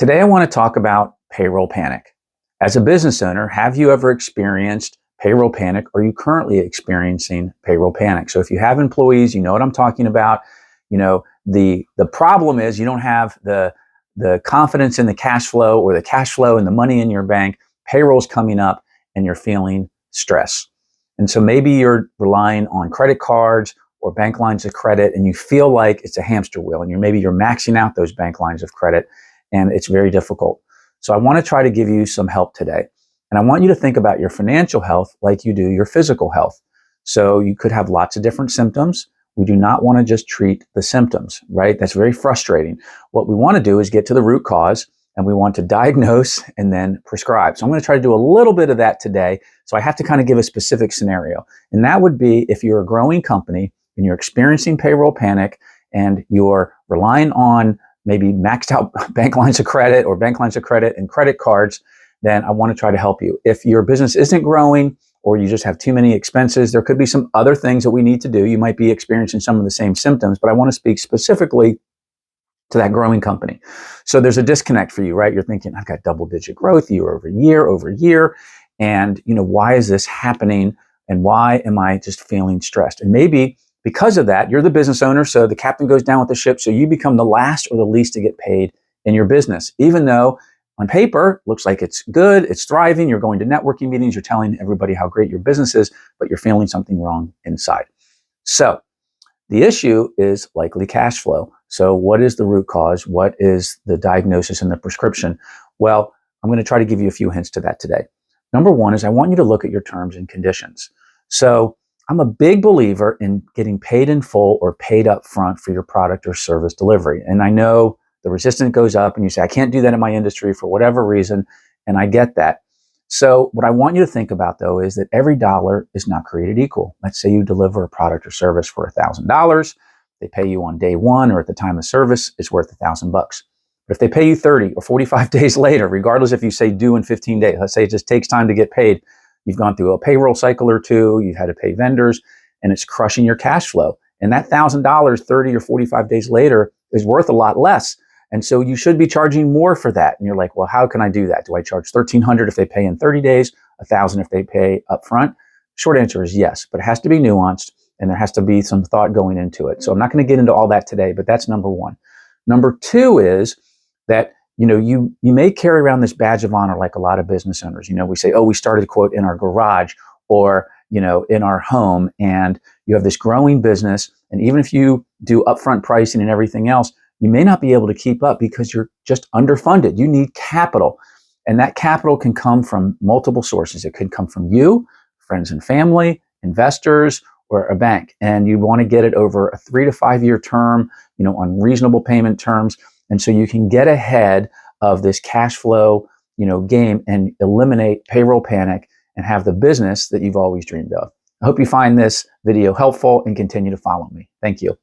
Today, I want to talk about payroll panic. As a business owner, have you ever experienced payroll panic? Or are you currently experiencing payroll panic? So if you have employees, you know what I'm talking about. The problem is you don't have the confidence in the cash flow or the cash flow and the money in your bank. Payroll's coming up and you're feeling stress. And so maybe you're relying on credit cards or bank lines of credit and you feel like it's a hamster wheel and you're maxing out those bank lines of credit and it's very difficult. So I want to try to give you some help today. And I want you to think about your financial health like you do your physical health. So you could have lots of different symptoms. We do not want to just treat the symptoms, right? That's very frustrating. What we want to do is get to the root cause and we want to diagnose and then prescribe. So I'm going to try to do a little bit of that today. So I have to kind of give a specific scenario. And that would be if you're a growing company and you're experiencing payroll panic and you're relying on maybe maxed out bank lines of credit or bank lines of credit and credit cards, then I want to try to help you. If your business isn't growing or you just have too many expenses, there could be some other things that we need to do. You might be experiencing some of the same symptoms, but I want to speak specifically to that growing company. So there's a disconnect for you, right? You're thinking, I've got double-digit growth year over year. And why is this happening? And why am I just feeling stressed? And maybe because of that, you're the business owner, so the captain goes down with the ship, so you become the last or the least to get paid in your business, even though on paper, looks like it's good, it's thriving, you're going to networking meetings, you're telling everybody how great your business is, but you're feeling something wrong inside. So the issue is likely cash flow. So what is the root cause? What is the diagnosis and the prescription? Well, I'm going to try to give you a few hints to that today. Number one is I want you to look at your terms and conditions. So I'm a big believer in getting paid in full or paid up front for your product or service delivery. And I know the resistance goes up and you say, I can't do that in my industry for whatever reason. And I get that. So what I want you to think about though is that every dollar is not created equal. Let's say you deliver a product or service for $1,000. They pay you on day one or at the time of service, it's worth $1,000. But if they pay you 30 or 45 days later, regardless if you say due in 15 days, let's say it just takes time to get paid, you've gone through a payroll cycle or two, you've had to pay vendors, and it's crushing your cash flow. And that $1,000 30 or 45 days later is worth a lot less. And so you should be charging more for that. And you're like, well, how can I do that? Do I charge $1,300 if they pay in 30 days, $1,000 if they pay upfront? Short answer is yes, but it has to be nuanced and there has to be some thought going into it. So I'm not going to get into all that today, but that's number one. Number two is that you may carry around this badge of honor like a lot of business owners. We say, oh, we started, quote, in our garage or, in our home, and you have this growing business. And even if you do upfront pricing and everything else, you may not be able to keep up because you're just underfunded. You need capital. And that capital can come from multiple sources. It could come from you, friends and family, investors, or a bank. And you want to get it over a 3 to 5 year term, on reasonable payment terms. And so you can get ahead of this cash flow, game and eliminate payroll panic and have the business that you've always dreamed of. I hope you find this video helpful and continue to follow me. Thank you.